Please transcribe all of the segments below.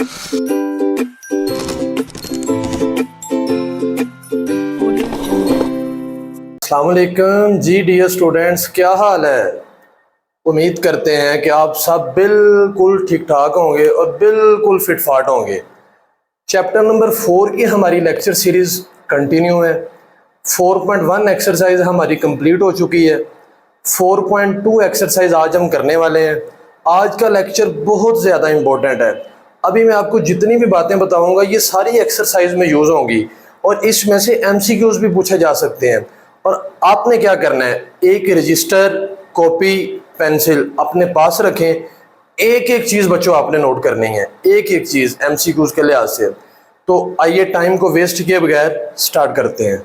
अस्सलामुअलैकुम जी dear students, क्या हाल है। उम्मीद करते हैं कि आप सब बिल्कुल ठीक ठाक होंगे और बिल्कुल फिट फाट होंगे। चैप्टर नंबर 4 की हमारी लेक्चर सीरीज़ कंटिन्यू है। 4.1 एक्सरसाइज हमारी कंप्लीट हो चुकी है। 4.2 एक्सरसाइज आज हम करने वाले हैं। आज का लेक्चर बहुत ज़्यादा इम्पोर्टेंट है। अभी मैं आपको जितनी भी बातें बताऊंगा ये सारी एक्सरसाइज में यूज़ होंगी और इसमें से MCQs भी पूछे जा सकते हैं। और आपने क्या करना है, एक रजिस्टर, कॉपी, पेंसिल अपने पास रखें। एक एक चीज़ बच्चों आपने नोट करनी है, एक एक चीज़ MCQs के लिहाज से। तो आइए टाइम को वेस्ट किए बगैर स्टार्ट करते हैं।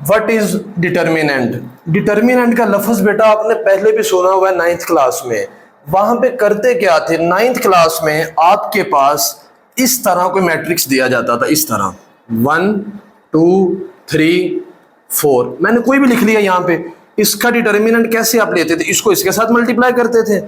What is determinant. डिटर्मिनेंट का लफ्ज़ बेटा आपने पहले भी सुना हुआ है 9th क्लास में। वहां पे करते क्या थे, 9th क्लास में आपके पास इस तरह कोई मैट्रिक्स दिया जाता था, इस तरह 1 2 3 4। मैंने कोई भी लिख लिया यहाँ पे। इसका डिटर्मिनेंट कैसे आप लेते थे, इसको इसके साथ मल्टीप्लाई करते थे,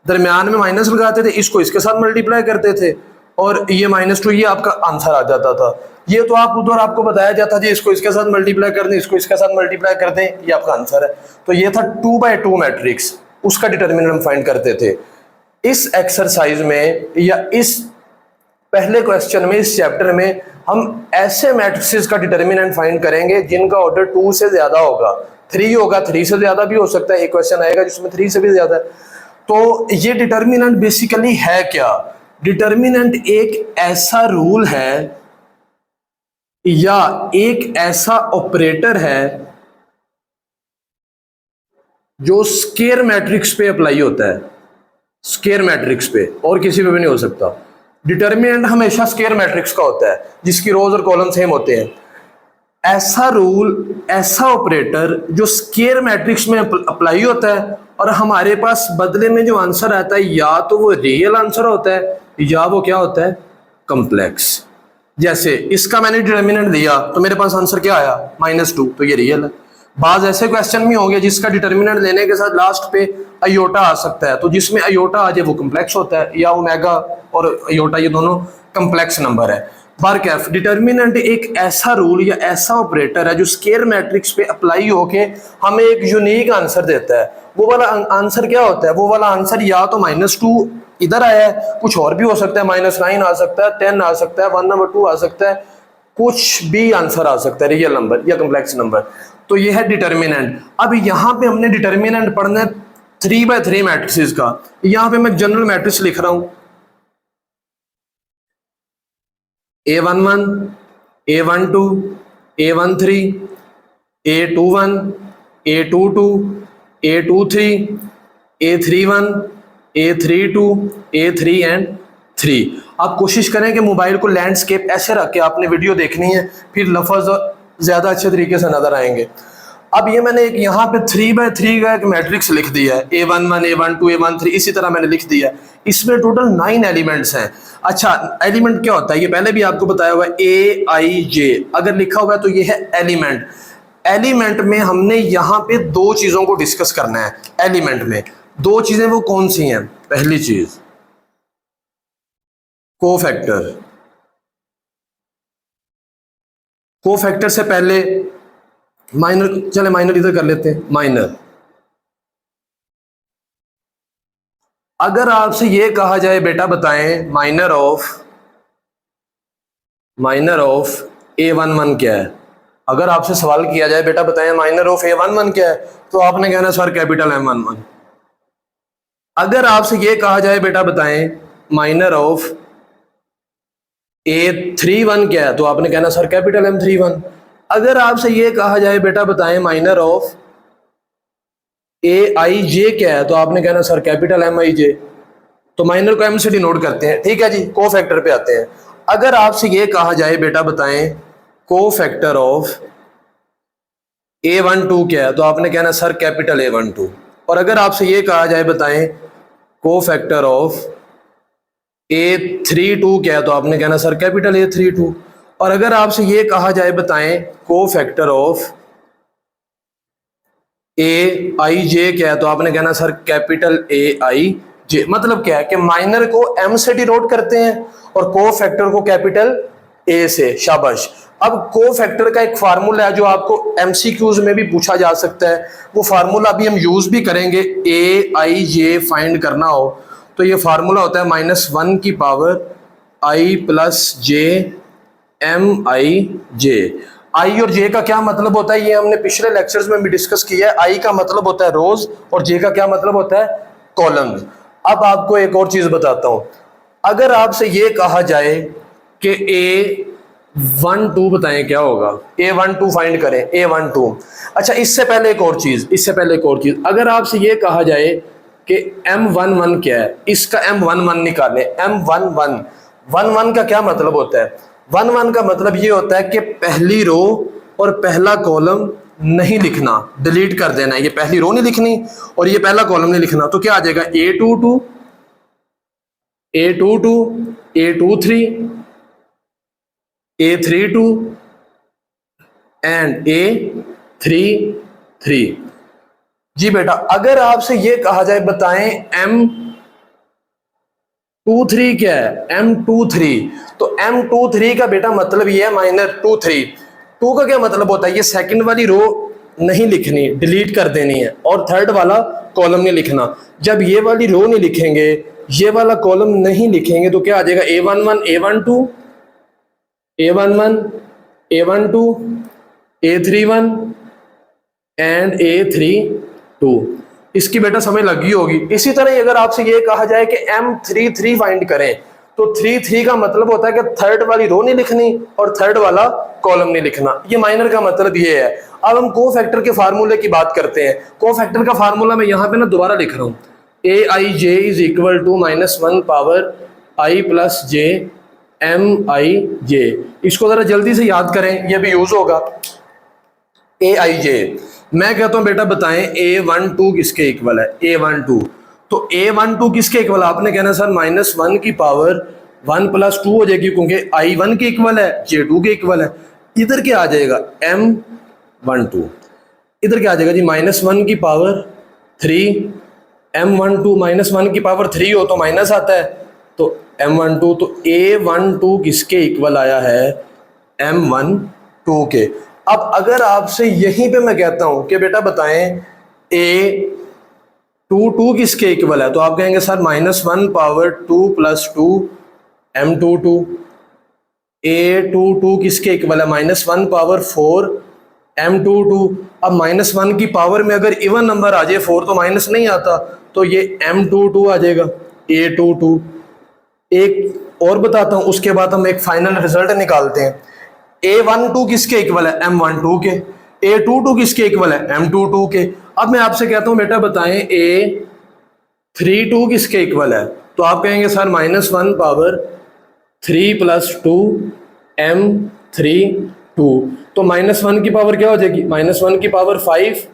दरमियान में माइनस लगाते थे, इसको इसके साथ मल्टीप्लाई करते थे और ये -2, ये आपका आंसर आ जाता था। ये तो आप उधर आपको बताया जाता जी इसको इसके साथ मल्टीप्लाई कर दें, इसको इसके साथ मल्टीप्लाई कर दें, ये आपका आंसर है। तो ये था 2/2 मैट्रिक्स, उसका डिटर्मिनेंट हम फाइंड करते थे। इस एक्सरसाइज में या इस पहले क्वेश्चन में, इस चैप्टर में हम ऐसे मैट्रिक्स का डिटर्मिनेंट फाइंड करेंगे जिनका ऑर्डर 2 से ज्यादा होगा, 3 होगा, 3 से ज्यादा भी हो सकता है। एक क्वेश्चन आएगा जिसमें 3 से भी ज्यादा है। तो ये डिटर्मिनेंट बेसिकली है क्या। डिटर्मिनेंट एक ऐसा रूल है या एक ऐसा ऑपरेटर है जो स्केयर मैट्रिक्स पे अप्लाई होता है, स्केयर मैट्रिक्स पे, और किसी पे भी नहीं हो सकता। डिटर्मिनेंट हमेशा स्केयर मैट्रिक्स का होता है जिसकी रोज और कॉलम सेम होते हैं। ऐसा रूल, ऐसा ऑपरेटर जो स्केयर मैट्रिक्स में अप्लाई होता है और हमारे पास बदले में जो आंसर आता है या तो वो रियल आंसर होता है या वो क्या होता है, कॉम्प्लेक्स। जैसे इसका मैंने डिटर्मिनेंट दिया तो मेरे पास आंसर क्या आया, -2, तो ये रियल है। बाज ऐसे क्वेश्चन भी होंगे जिसका डिटर्मिनेंट लेने के साथ लास्ट पे अयोटा आ सकता है, तो जिसमें अयोटा आ जाए वो कॉम्प्लेक्स होता है, या ओमेगा और अयोटा ये दोनों कॉम्प्लेक्स नंबर है। बारकैफ डिटर्मिनेंट एक ऐसा रूल या ऐसा ऑपरेटर है जो स्केयर मैट्रिक्स पे अप्लाई होके हमें एक यूनिक आंसर देता है। वो वाला आंसर क्या होता है, वो वाला आंसर या तो -2 इधर आया है, कुछ और भी हो सकता है, -9 आ सकता है, 10 आ सकता है, 1/2 आ सकता है, कुछ भी आंसर आ सकता है, रियल नंबर या कॉम्प्लेक्स नंबर। तो ये है डिटर्मिनेंट। अब यहाँ पे हमने डिटर्मिनेंट पढ़ना है 3/3 मैट्रिक्स का। यहाँ पे मैं जनरल मैट्रिक्स लिख रहा हूं, A11, A12, A13, A21, A22, A23, A31, A32, A3 and 3। आप कोशिश करें कि मोबाइल को लैंडस्केप ऐसे रख के आपने वीडियो देखनी है, फिर लफ्ज ज्यादा अच्छे तरीके से नजर आएंगे। अब ये मैंने एक यहाँ पे 3/3 का एक मैट्रिक्स लिख दिया है, A11, A12, A13, इसी तरह मैंने लिख दिया है। इसमें टोटल 9 एलिमेंट्स हैं। अच्छा, एलिमेंट क्या होता है ये पहले भी आपको बताया हुआ है, AIJ अगर लिखा हुआ है तो ये है एलिमेंट। एलिमेंट में हमने यहाँ पे 2 चीजों को डिस्कस करना है। एलिमेंट में 2 चीजें, वो कौन सी हैं। पहली चीज कोफैक्टर। कोफैक्टर से पहले माइनर, चले माइनर इधर कर लेते हैं। माइनर, अगर आपसे ये कहा जाए बेटा बताएं माइनर ऑफ A11 क्या है, अगर आपसे सवाल किया जाए बेटा बताएं माइनर ऑफ A11 क्या है, तो आपने कहना सर कैपिटल M11। अगर आपसे ये कहा जाए बेटा बताएं माइनर ऑफ A31 क्या है, तो आपने कहना सर कैपिटल M31। अगर आपसे ये कहा जाए बेटा बताएं माइनर ऑफ AIJ क्या है, तो आपने कहना सर कैपिटल MIJ। तो माइनर को M से डिनोट करते हैं, ठीक है जी। कोफैक्टर पे आते हैं। अगर आपसे ये कहा जाए बेटा बताएं कोफैक्टर ऑफ A12 क्या है, तो आपने कहना सर कैपिटल A12। और अगर आपसे ये कहा जाए बताएं कोफैक्टर ऑफ A32 क्या है, तो आपने कहना सर कैपिटल A32। और अगर आपसे ये कहा जाए बताएं कोफैक्टर ऑफ AIJ क्या है, तो आपने कहना सर कैपिटल AIJ। जे। मतलब क्या है कि माइनर को m से डिनोट करते हैं और को फैक्टर को कैपिटल A से। शाबाश। अब को फैक्टर का एक फार्मूला है जो आपको एमसीक्यूज में भी पूछा जा सकता है, वो फार्मूला अभी हम यूज भी करेंगे। AIJ फाइंड करना हो तो ये फार्मूला होता है -1 की power I plus J MIJ। आई और जे का क्या मतलब होता है ये हमने पिछले लेक्चर्स में भी डिस्कस किया है। आई का मतलब होता है रोज और जे का क्या मतलब होता है कॉलम्स। अब आपको एक और चीज बताता हूं, अगर आपसे ये कहा जाए कि A12 बताएं क्या होगा, A12 फाइंड करें, A12। अच्छा इससे पहले एक और चीज, अगर आपसे ये कहा जाए कि M11 क्या है, इसका M11 निकालें। M11 का क्या मतलब होता है? 11 का मतलब ये होता है कि पहली रो और पहला कॉलम नहीं लिखना, डिलीट कर देना है। ये पहली रो नहीं लिखनी और ये पहला कॉलम नहीं लिखना, तो क्या आ जाएगा A22, A22, A23, A32 and A33। जी बेटा, अगर आपसे ये कहा जाए बताएं M23 क्या है, M23, तो M23 का बेटा मतलब ये है -23। 2 का क्या मतलब होता है, ये सेकंड वाली रो नहीं लिखनी, डिलीट कर देनी है, और थर्ड वाला कॉलम नहीं लिखना। जब ये वाली रो नहीं लिखेंगे, ये वाला कॉलम नहीं लिखेंगे, तो क्या आ जाएगा A11, A12, A11, A12, A31 and A32। इसकी बेटा समझ लगी होगी। इसी तरह अगर आपसे ये कहा जाए कि M33 फाइंड करें, तो 33 का मतलब होता है कि थर्ड वाली रो नहीं लिखनी और थर्ड वाला कॉलम नहीं लिखना। ये माइनर का मतलब ये है। अब हम को फैक्टर के फार्मूले की बात करते हैं। को फैक्टर का फार्मूला मैं यहाँ पे ना दोबारा लिख रहा हूँ, AIJ is equal to -1 power I plus J MIJ। इसको जरा जल्दी से याद करें, ये भी यूज होगा। AIJ, मैं कहता हूं बेटा बताएं A12 किसके इक्वल है, A12। तो A12 किसके इक्वल है? आपने कहना सर -1 की पावर 1 प्लस 2 हो जाएगी, क्योंकि I1 के इक्वल है, J2 के इक्वल है। इधर क्या आ जाएगा M12, इधर क्या आ जाएगा जी -1 की पावर 3, M12 -1 की पावर 3 हो तो माइनस आता है, तो M12। तो A12 किसके इक्वल आया है, M12 के। अब अगर आपसे यहीं पे मैं कहता हूं कि बेटा बताएं A22 किसके इक्वल है, तो आप कहेंगे sir -1 power 2 plus 2 M22। A22 किसके इक्वल है, -1 पावर 4 M22। अब -1 की पावर में अगर इवन नंबर आ जाए 4 तो माइनस नहीं आता, तो ये M22 आ जाएगा, A22। एक और बताता हूं, उसके बाद हम एक फाइनल रिजल्ट निकालते हैं। A12 किसके इक्वल है, M12 के। A22 किसके इक्वल है, M22 के। अब मैं आपसे कहता हूं बेटा बताएं A32 किसके इक्वल है, तो आप कहेंगे सर -1 पावर 3 प्लस 2 M32। तो -1 की पावर क्या हो जाएगी, -1 की पावर 5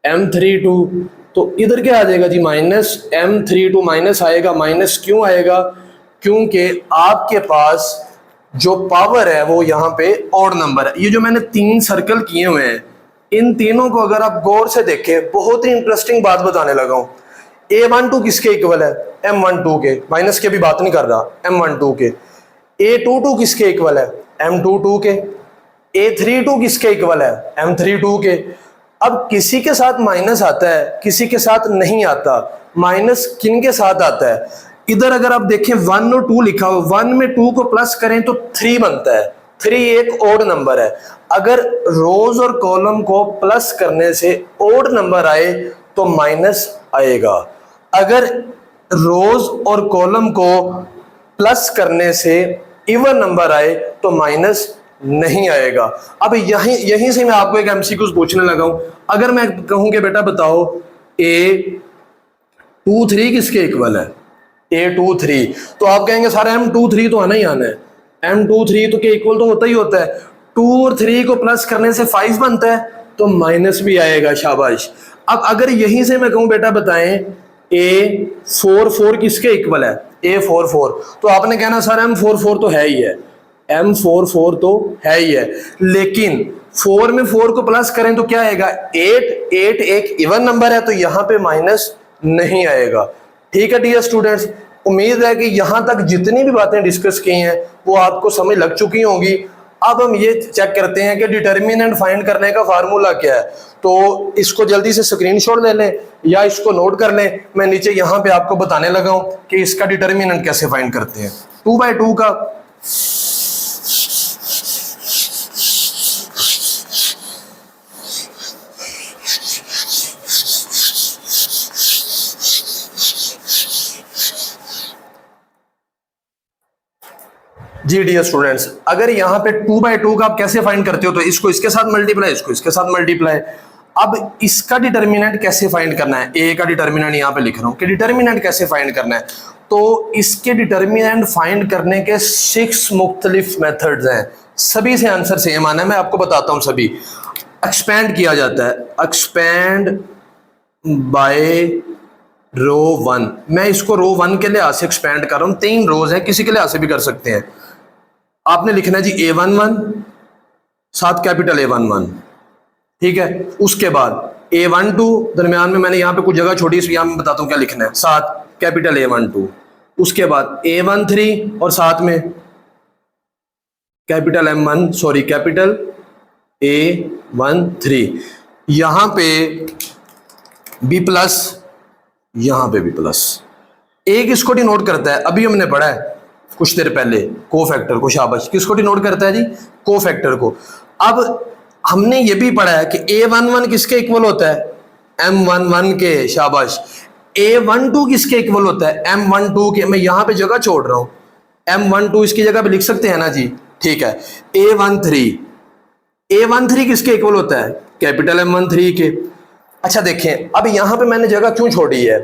M32। तो इधर क्या आ जाएगा जी -M32, माइनस आएगा। माइनस क्यों आएगा, क्योंकि आपके पास जो पावर है वो यहाँ पे ऑड नंबर है। ये जो मैंने 3 सर्कल किए हुए हैं, इन तीनों को अगर आप गौर से देखें, बहुत ही इंटरेस्टिंग बात बताने लगा हूं। A12 किसके इक्वल है, M12 के, माइनस के भी बात नहीं कर रहा, M12 के। A22 किसके इक्वल है, M22 के। A32 किसके इक्वल है, M32 के। अब किसी के साथ माइनस आता है, किसी के साथ नहीं आता। माइनस किन के साथ आता है, इधर अगर आप देखें 1 और 2 लिखा हुआ, 1 में 2 को प्लस करें तो 3 बनता है। 3 एक ओड नंबर है। अगर रोज और कॉलम को प्लस करने से ओड नंबर आए तो माइनस आएगा। अगर रोज और कॉलम को प्लस करने से इवन नंबर आए तो माइनस नहीं आएगा। अब यहीं से मैं आपको एक एमसीक्यू पूछने लगा हूं। अगर मैं कहूं कि बेटा बताओ A23 किसके इक्वल है, A23, तो आप कहेंगे सर M23 तो आना ही आना है। M23 तो के इक्वल तो होता ही होता है। 2 और 3 को प्लस करने से 5 बनता है, तो माइनस भी आएगा। शाबाश। अब अगर यहीं से मैं कहूं बेटा बताएं A44 किसके इक्वल है, A44, तो आपने कहना सर M44 तो है ही है, M44 तो है ही है। लेकिन 4 में 4 को प्लस करें तो क्या आएगा, 8 एक इवन नंबर है, तो यहां पे माइनस नहीं आएगा। ठीक है डियर स्टूडेंट्स, उम्मीद है कि यहाँ तक जितनी भी बातें डिस्कस की हैं वो आपको समझ लग चुकी होंगी। अब हम ये चेक करते हैं कि डिटर्मिनेंट फाइंड करने का फार्मूला क्या है। तो इसको जल्दी से स्क्रीनशॉट ले लें या इसको नोट कर लें। मैं नीचे यहाँ पे आपको बताने लगा हूँ कि इसका डिटर्मिनेंट कैसे फाइंड करते हैं। 2/2 का जी डियर स्टूडेंट्स, अगर यहाँ पे 2/2 का आप कैसे फाइंड करते हो, तो इसको इसके साथ मल्टीप्लाई, इसको इसके साथ मल्टीप्लाई। अब इसका डिटर्मिनेंट कैसे फाइंड करना है, ए का डिटर्मिनेंट यहाँ पे लिख रहा हूँ कि डिटर्मिनेंट कैसे फाइंड करना है। तो इसके डिटर्मिनेंट फाइंड करने के 6 मुख्तलिफ मेथड्स हैं, सभी से आंसर सेम आना है। मैं आपको बताता हूँ सभी। एक्सपेंड किया जाता है, एक्सपेंड बाय रो 1। मैं इसको रो 1 के लिहाज से एक्सपेंड कर रहा हूँ, 3 रोज हैं, किसी के लिहाज से भी कर सकते हैं। आपने लिखना है जी A11 साथ कैपिटल A11, ठीक है। उसके बाद A12, दरमियान में मैंने यहाँ पे कुछ जगह छोड़ी, इसलिए मैं बताता हूँ क्या लिखना है, साथ कैपिटल A12। उसके बाद A13 और साथ में capital M1, sorry capital A13। यहाँ पे B प्लस, यहाँ पे B प्लस। एक इसको डिनोट करता है, अभी हमने पढ़ा है कुछ देर पहले, कोफैक्टर को। शाबाश, किसको डिनोट करता है जी, कोफैक्टर को। अब हमने ये भी पढ़ा है कि A11 किसके इक्वल होता है, M11 के। शाबाश। A12 किसके इक्वल होता है, M12 के। मैं यहाँ पे जगह छोड़ रहा हूँ, M12 इसकी जगह पे लिख सकते हैं ना जी, ठीक है। A13 किसके इक्वल होता है, कैपिटल M13 के। अच्छा देखें, अब यहाँ पे मैंने जगह क्यों छोड़ी है,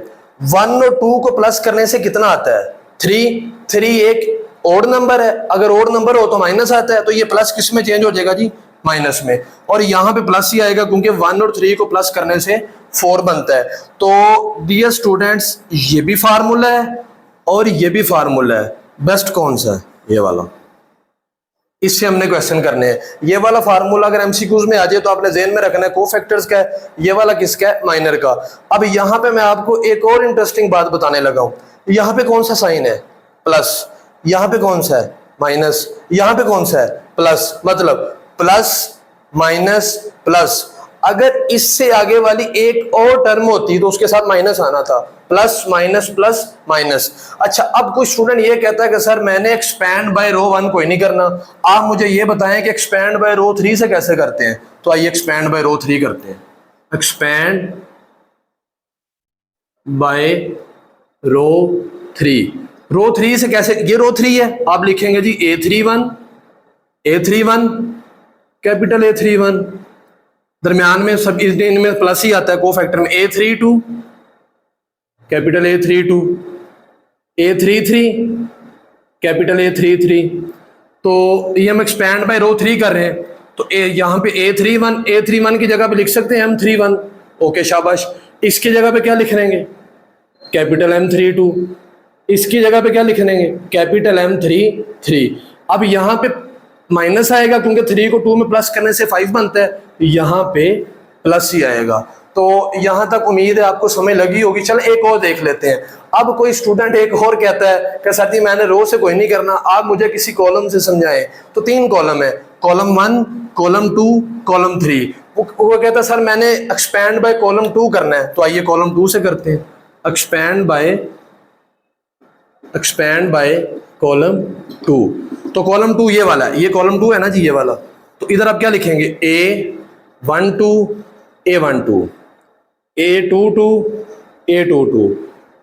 1 और 2 को प्लस करने से कितना आता है, 3 एक ओड नंबर है, अगर ओड नंबर हो तो माइनस आता है, तो ये प्लस किस में चेंज हो जाएगा जी, माइनस में। और यहाँ पे प्लस ही आएगा क्योंकि 1 और 3 को प्लस करने से 4 बनता है। तो डियर स्टूडेंट्स, ये भी फार्मूला है और ये भी फार्मूला है, बेस्ट कौन सा है, ये वाला। इससे हमने क्वेश्चन करने हैं। ये वाला फार्मूला अगर एमसीक्यूज में आ जाए तो आपने जेन में रखना है कोफैक्टर्स का है, ये वाला किसका है, माइनर का। अब यहाँ पे मैं आपको एक और इंटरेस्टिंग बात बताने लगा हूँ। यहाँ पे कौन सा साइन है, प्लस, यहाँ पे कौन सा है, माइनस, यहाँ पे कौन सा है, प्लस। मतलब प्लस माइनस प्लस। अगर इससे आगे वाली एक और टर्म होती तो उसके साथ माइनस आना था, प्लस माइनस प्लस माइनस। अच्छा, अब कोई स्टूडेंट ये कहता है कि सर मैंने एक्सपैंड बाय रो 1 कोई नहीं करना, आप मुझे ये बताएं कि एक्सपैंड बाय रो 3 से कैसे करते हैं। तो आइए एक्सपैंड बाय रो 3 करते हैं। एक्सपैंड बाय रो 3, रो 3 से कैसे, ये रो 3 है, आप लिखेंगे जी A31 कैपिटल A31, दरमियान में सब इनमें प्लस ही आता है, कोफैक्टर में A32 capital A32, A33 capital A33। तो ये हम एक्सपैंड बाय रो 3 कर रहे हैं, तो यहाँ पे A31 की जगह पे लिख सकते हैं M31। ओके शाबाश। इसकी जगह पे क्या लिख लेंगे, कैपिटल M32। इसकी जगह पे क्या लिख लेंगे, कैपिटल M33। अब यहाँ पे माइनस आएगा क्योंकि 3 को 2 में प्लस करने से 5 बनता है, यहाँ पे प्लस ही आएगा। तो यहाँ तक उम्मीद है आपको समझ लगी होगी। चल एक और देख लेते हैं। अब कोई स्टूडेंट एक और कहता है कि सर जी मैंने रो से कोई नहीं करना, आप मुझे किसी कॉलम से समझाएं। तो 3 कॉलम है, कॉलम 1, कॉलम 2, कॉलम 3। वो कहता है सर मैंने एक्सपैंड बाय कॉलम 2 करना है, तो आइए कॉलम 2 से करते हैं। Expand by column 2। तो कॉलम 2 ये वाला है, ये कॉलम 2 है ना जी, ये वाला। तो इधर आप क्या लिखेंगे, A12 A12, A22 A22,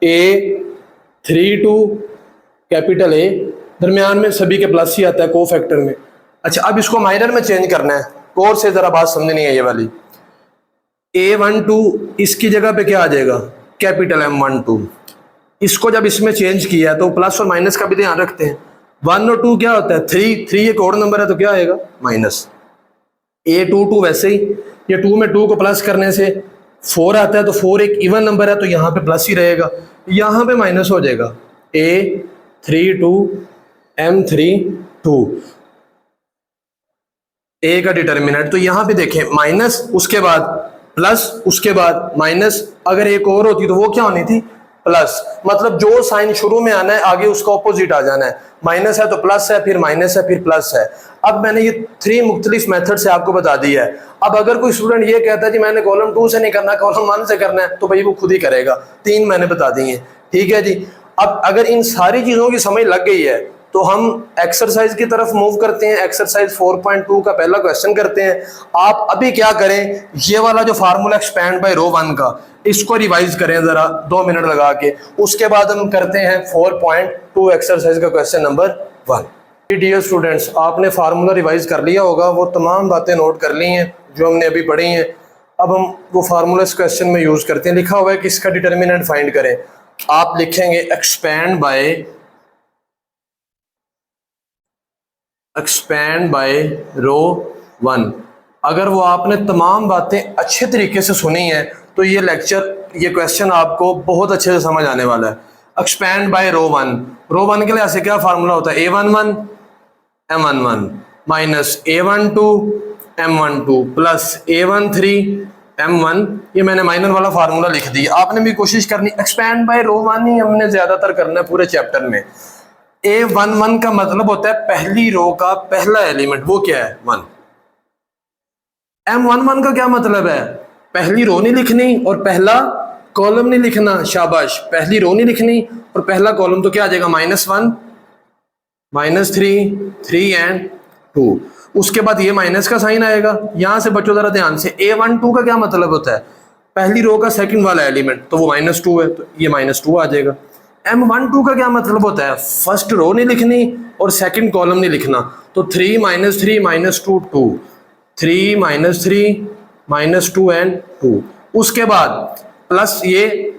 A32 capital A, दरमियान में सभी के प्लस ही आता है कोफैक्टर में। अच्छा, अब इसको माइनर में चेंज करना है, कोर से जरा बात समझनी है ये वाली। A12 इसकी जगह पे क्या आ जाएगा, कैपिटल M12। इसको जब इसमें चेंज किया तो प्लस और माइनस का भी ध्यान रखते हैं। 1 और 2 क्या होता है, 3 एक और नंबर है तो क्या आएगा, माइनस। A22 वैसे ही, ये 2 में 2 को प्लस करने से 4 आता है, तो 4 एक इवन नंबर है तो यहाँ पे प्लस ही रहेगा, यहाँ पे माइनस हो जाएगा। A32 M32 A का डिटर्मिनेंट। तो यहाँ पे देखें माइनस, उसके बाद प्लस, उसके बाद माइनस। अगर एक और होती तो वो क्या होनी थी, प्लस, मतलब जो साइन शुरू में आना है आगे उसका ऑपोजिट आ जाना है। माइनस है तो प्लस है, फिर माइनस है, फिर प्लस है। अब मैंने ये 3 मुख्तलिफ मेथड से आपको बता दिया है। अब अगर कोई स्टूडेंट ये कहता है जी मैंने कॉलम 2 से नहीं करना, कॉलम 1 से करना है, तो भाई वो खुद ही करेगा। 3 मैंने बता दी है, ठीक है जी। अब अगर इन सारी चीजों की समझ लग गई है तो हम एक्सरसाइज की तरफ मूव करते हैं। एक्सरसाइज 4.2 का पहला क्वेश्चन करते हैं। आप अभी क्या करें, ये वाला जो फार्मूला एक्सपैंड बाय रो 1 का, इसको रिवाइज करें जरा 2 मिनट लगा के। उसके बाद हम करते हैं 4.2 एक्सरसाइज का क्वेश्चन नंबर 1। डियर स्टूडेंट्स, आपने फार्मूला रिवाइज कर लिया होगा, वो तमाम बातें नोट कर ली हैं जो हमने अभी पढ़ी हैं। अब हम वो फार्मूला इस क्वेश्चन में यूज करते हैं। लिखा हुआ है कि इसका डिटर्मिनेंट फाइंड करें। आप लिखेंगे एक्सपैंड बाय रो 1। अगर वो आपने तमाम बातें अच्छे तरीके से सुनी है तो ये लेक्चर, ये क्वेश्चन आपको बहुत अच्छे से समझ आने वाला है। एक्सपैंड बाय रो 1, रो 1 के लिए ऐसे क्या फार्मूला होता है, a11 m11 minus a12 m12 plus a13 m1। ये मैंने माइनर वाला फार्मूला लिख दिया। आपने भी कोशिश करनी, एक्सपैंड बाय रो 1 ही हमने ज्यादातर करना है पूरे चैप्टर में। a11 का मतलब होता है पहली रो का पहला एलिमेंट, वो क्या है 1। m11 का क्या मतलब है, पहली रो नहीं लिखनी और पहला कॉलम नहीं लिखना। शाबाश, पहली रो नहीं लिखनी और पहला कॉलम, तो क्या आ जाएगा -1 -3 3 एंड 2। उसके बाद ये माइनस का साइन आएगा। यहां से बच्चों जरा ध्यान से, a12 का क्या मतलब होता है, पहली रो का सेकंड वाला एलिमेंट, तो वो -2 है, तो ये -2 आ जाएगा। m12 का क्या मतलब होता है, फर्स्ट रो नहीं लिखनी और सेकंड कॉलम नहीं लिखना, तो 3 -3 -2 2 3 -3 -2 एंड 2। उसके बाद प्लस ये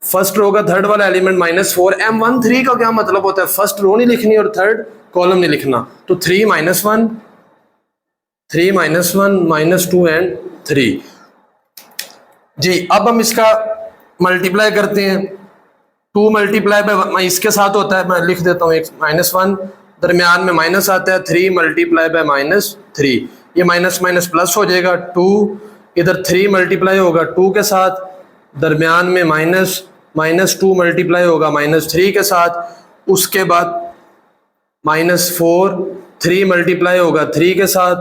फर्स्ट रो का थर्ड वाला एलिमेंट -4। m13 का क्या मतलब होता है, फर्स्ट रो नहीं लिखनी और थर्ड कॉलम नहीं लिखना, तो 3 -1 -2 एंड 3 जी। अब हम इसका मल्टीप्लाई करते हैं। 2 मल्टीप्लाई बाय इसके साथ होता है, मैं लिख देता हूँ, -1 दरमियान में माइनस आता है, 3 मल्टीप्लाई बाय -3, ये माइनस माइनस प्लस हो जाएगा। 2 इधर 3 मल्टीप्लाई होगा 2 के साथ, दरमियान में -2 मल्टीप्लाई होगा -3 के साथ। उसके बाद -4 3 मल्टीप्लाई होगा 3 के साथ,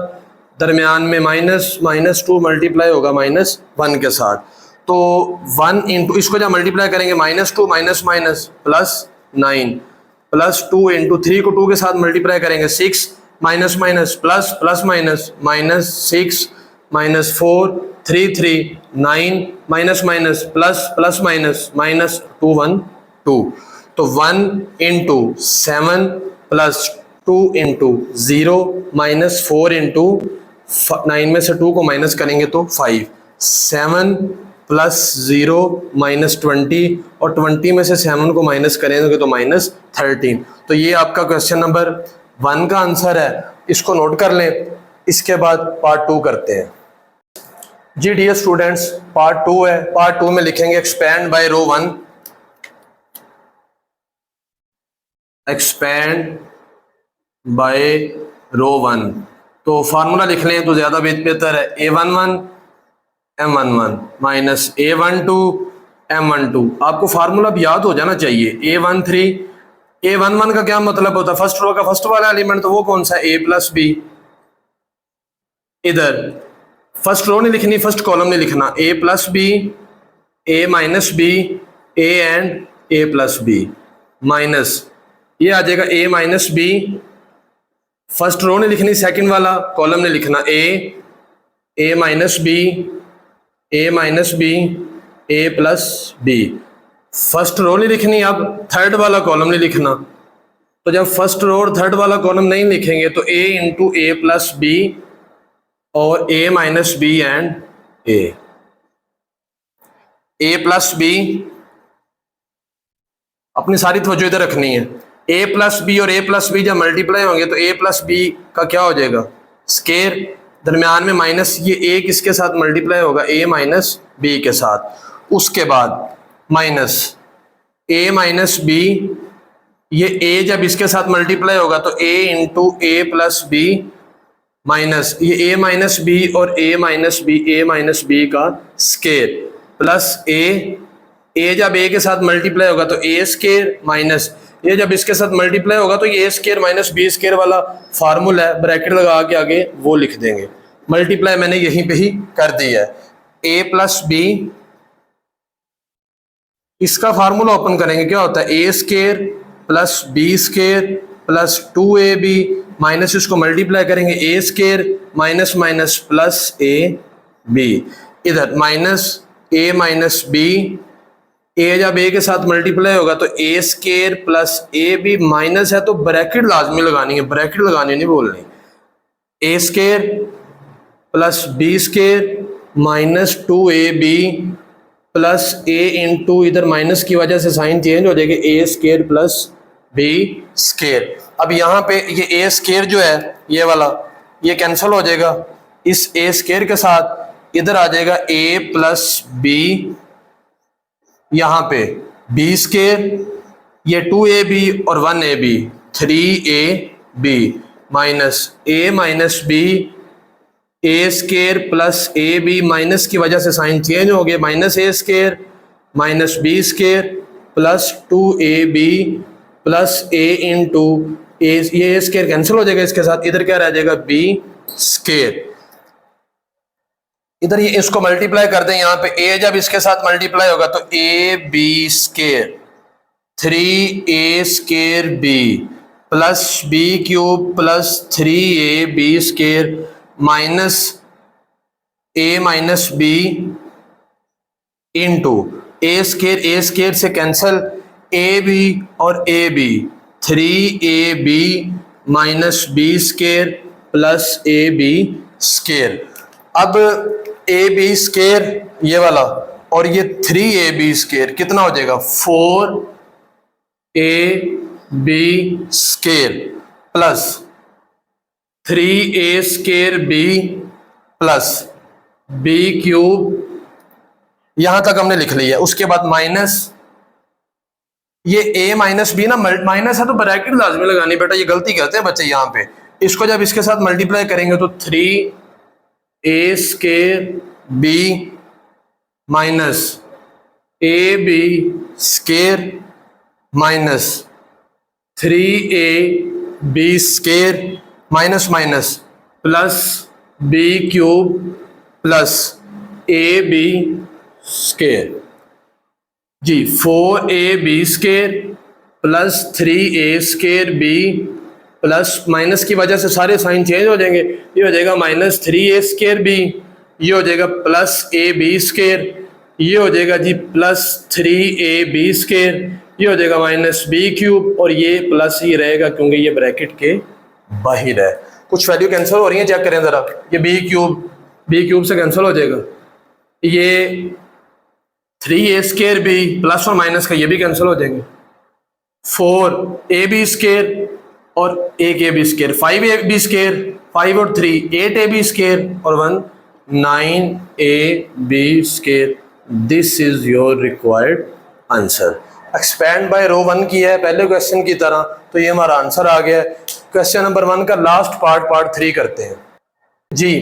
दरमियान में -2 मल्टीप्लाई होगा -1 के साथ। तो 1 इंटू, इसको जब मल्टीप्लाई करेंगे -2 माइनस प्लस 9 प्लस 2 इंटू 3 को 2 के साथ मल्टीप्लाई करेंगे 6 minus plus plus minus -6 -4 3 3 9 minus plus plus minus -2 1 2। तो 1 इंटू 7 प्लस 2 इंटू 0 -4 इंटू 9 में से 2 को माइनस करेंगे तो 5। 7 प्लस 0 -20 और 20 में से 7 को माइनस करेंगे तो -13। तो ये आपका क्वेश्चन नंबर 1 का आंसर है, इसको नोट कर लें। इसके बाद पार्ट 2 करते हैं जी। डियर स्टूडेंट्स, पार्ट 2 है। पार्ट 2 में लिखेंगे expand by row 1, expand by row 1। तो फार्मूला लिख लें तो ज्यादा बेहतर है, a11 m11 minus a12 m12। आपको फार्मूला भी याद हो जाना चाहिए। a11 का क्या मतलब होता है, फर्स्ट रो का फर्स्ट वाला एलिमेंट, तो वो कौन सा, a प्लस बी। इधर फर्स्ट रो नहीं लिखनी, फर्स्ट कॉलम नहीं लिखना, a plus b, a minus b, a and a plus b minus, ये आ जाएगा a minus b. First row नहीं लिखनी, सेकंड वाला कॉलम नहीं लिखना, a minus b, a minus b, a plus b. First row नहीं लिखनी, अब थर्ड वाला कॉलम नहीं लिखना। तो जब फर्स्ट रो और थर्ड वाला कॉलम नहीं लिखेंगे तो a into a plus b और a minus b and a plus b. अपनी सारी तवज्जो इधर रखनी है। a प्लस बी और a प्लस बी जब मल्टीप्लाई होंगे तो a प्लस बी का क्या हो जाएगा, स्केयर, दरमियान में माइनस, ये a किसके साथ मल्टीप्लाई होगा, a माइनस बी के साथ। उसके बाद माइनस a माइनस बी, ये a जब इसके साथ मल्टीप्लाई होगा तो a into a plus b minus, ये a माइनस बी और a माइनस बी का स्केयर प्लस a ए जब ए के साथ मल्टीप्लाई होगा तो ए स्केयर माइनस ये जब इसके साथ मल्टीप्लाई होगा तो ये ए स्केयर माइनस बी स्केयर वाला फार्मूला है, ब्रैकेट लगा के आगे वो लिख देंगे। मल्टीप्लाई मैंने यहीं पे ही कर दिया है। ए प्लस बी, इसका फार्मूला ओपन करेंगे, क्या होता है a square plus b square plus 2ab minus इसको मल्टीप्लाई करेंगे a square minus minus plus a b, इधर minus a minus b, a जब ए के साथ मल्टीप्लाई होगा तो a square plus a b minus है तो ब्रैकेट लाजमी लगानी है, ब्रैकेट लगानी नहीं बोलनी। A square plus b square minus 2ab plus a into, इधर माइनस की वजह से साइन चेंज हो जाएगा, a square plus b square. अब यहाँ पे ये ए स्केयर जो है ये वाला ये कैंसिल हो जाएगा, इस ए स्केयर के साथ इधर आ जाएगा ए प्लस बी, यहाँ पे बी स्केयर, ये 2ab और 1ab 3ab minus a minus b, a square plus a b minus की वजह से साइन चेंज हो गया, minus a square minus b square plus 2ab plus a into ये स्केयर कैंसिल हो जाएगा इसके साथ, इधर क्या रह जाएगा बी स्केयर। इधर ये इसको मल्टीप्लाई कर दें, यहाँ पे ए जब इसके साथ मल्टीप्लाई होगा तो a b square 3a square b plus b cube plus 3ab square minus a minus b into a square से कैंसिल, ए बी और a b 3ab minus b square plus a b square. अब a b square ये वाला और ये 3ab square कितना हो जाएगा 4ab square plus 3a square b plus b cube, यहां तक हमने लिख लिया। उसके बाद माइनस ये a माइनस बी ना, माइनस है तो ब्रैकेट लाजमी लगानी बेटा, ये गलती करते हैं बच्चे यहाँ पे। इसको जब इसके साथ मल्टीप्लाई करेंगे तो 3a square b minus a b square minus 3ab square minus minus plus b cube plus a b square जी, 4ab square plus 3a square b plus minus की वजह से सारे साइन चेंज हो जाएंगे, ये हो जाएगा माइनस 3a स्केयर बी, ये हो जाएगा प्लस ab स्केयर, ये हो जाएगा जी प्लस 3ab स्केयर, ये हो जाएगा माइनस बी क्यूब और ये प्लस ही रहेगा क्योंकि ये ब्रैकेट के बाहर है। कुछ वैल्यू कैंसिल हो रही है, चेक करें जरा, ये बी क्यूब से कैंसिल हो जाएगा, ये 3a स्केयर बी प्लस और माइनस का ये भी कैंसिल हो जाएंगे, 4ab स्केयर और 1ab स्केयर, 5ab स्केयर 5 और 3 8ab स्केयर और 1 9ab square. This is your required answer. Expand by row 1 की है पहले क्वेश्चन की तरह, तो ये हमारा आंसर आ गया है। क्वेश्चन नंबर 1 का लास्ट पार्ट 3 करते हैं जी।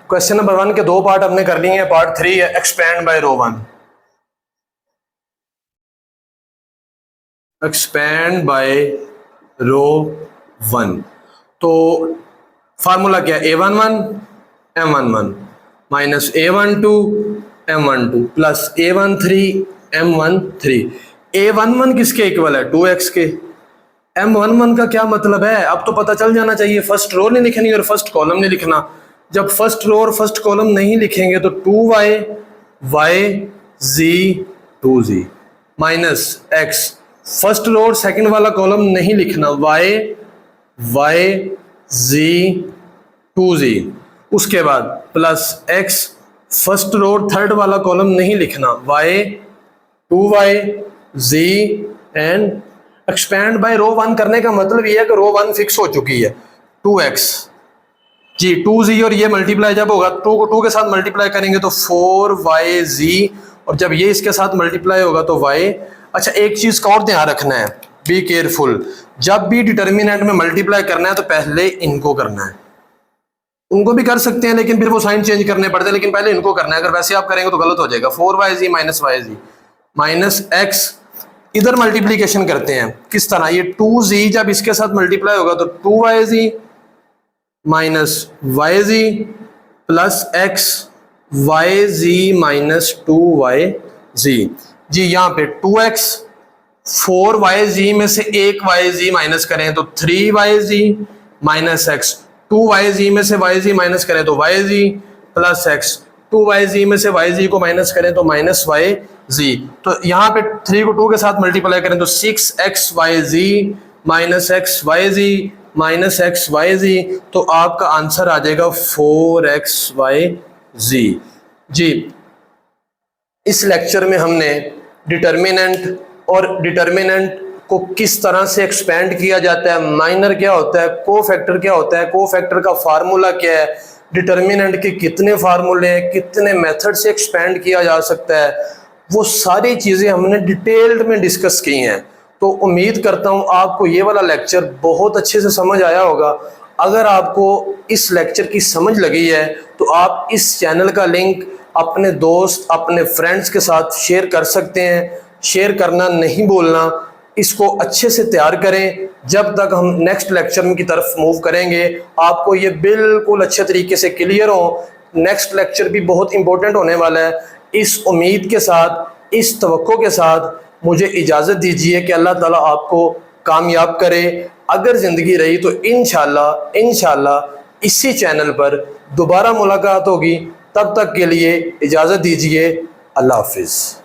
क्वेश्चन नंबर 1 के 2 पार्ट हमने कर लिए हैं, पार्ट 3 है expand by row 1। Expand by row 1 तो फार्मूला क्या है, a11 m11 minus a12 m12 plus a13 m13। a11 किसके इक्वल है 2x के, m11 का क्या मतलब है अब तो पता चल जाना चाहिए। फर्स्ट रो नहीं लिखनी और फर्स्ट कॉलम नहीं लिखना। जब फर्स्ट रो और फर्स्ट कॉलम नहीं लिखेंगे तो 2y y z 2z minus x, first row और सेकंड वाला कॉलम नहीं लिखना, y z 2z, उसके बाद प्लस x, फर्स्ट रो और थर्ड वाला कॉलम नहीं लिखना, y 2y z and expand by row 1 करने का मतलब ये है कि रो 1 फिक्स हो चुकी है 2x जी, 2z और ये मल्टीप्लाई जब होगा 2 को 2 के साथ मल्टीप्लाई करेंगे तो 4yz और जब ये इसके साथ मल्टीप्लाई होगा तो y। अच्छा एक चीज का और ध्यान रखना है, बी केयरफुल, जब भी डिटर्मिनेंट में मल्टीप्लाई करना है तो पहले इनको करना है। उनको भी कर सकते हैं लेकिन फिर वो साइन चेंज करने पड़ते हैं, लेकिन पहले इनको करना है। अगर वैसे आप करेंगे तो गलत हो जाएगा। 4yz minus yz minus x, इधर मल्टीप्लीकेशन करते हैं किस तरह, ये 2z जब इसके साथ मल्टीप्लाई होगा तो 2yz minus yz plus x yz minus 2yz। जी यहाँ पे 2x, 4yz में से एक yz माइनस करें तो 3yz माइनस एक्स, 2yz में से yz माइनस करें तो yz प्लस एक्स, 2yz में से yz को माइनस करें तो माइनस yz। तो यहाँ पे 3 को 2 के साथ मल्टीप्लाई करें तो 6xyz minus x yz minus x yz, तो आपका आंसर आ जाएगा 4xyz। जी इस लेक्चर में हमने डिटर्मिनेंट और डिटर्मिनेंट को किस तरह से एक्सपेंड किया जाता है, माइनर क्या होता है, कोफैक्टर क्या होता है, कोफैक्टर का फार्मूला क्या है, डिटर्मिनेंट के कितने फार्मूले हैं, कितने मेथड से एक्सपेंड किया जा सकता है, वो सारी चीज़ें हमने डिटेल्ड में डिस्कस की हैं। तो उम्मीद करता हूँ आपको ये वाला लेक्चर बहुत अच्छे से समझ आया होगा। अगर आपको इस लेक्चर की समझ लगी है तो आप इस चैनल का लिंक अपने दोस्त, अपने फ्रेंड्स के साथ शेयर कर सकते हैं। शेयर करना नहीं भूलना, इसको अच्छे से तैयार करें। जब तक हम नेक्स्ट लेक्चर की तरफ मूव करेंगे आपको ये बिल्कुल अच्छे तरीके से क्लियर हो। नेक्स्ट लेक्चर भी बहुत इंपॉर्टेंट होने वाला है। इस उम्मीद के साथ, इस तवक्को के साथ मुझे इजाज़त दीजिए कि अल्लाह ताला आपको कामयाब करे। अगर ज़िंदगी रही तो इंशाल्लाह इसी चैनल पर दोबारा मुलाकात होगी। तब तक के लिए इजाज़त दीजिए। अल्लाह हाफिज़।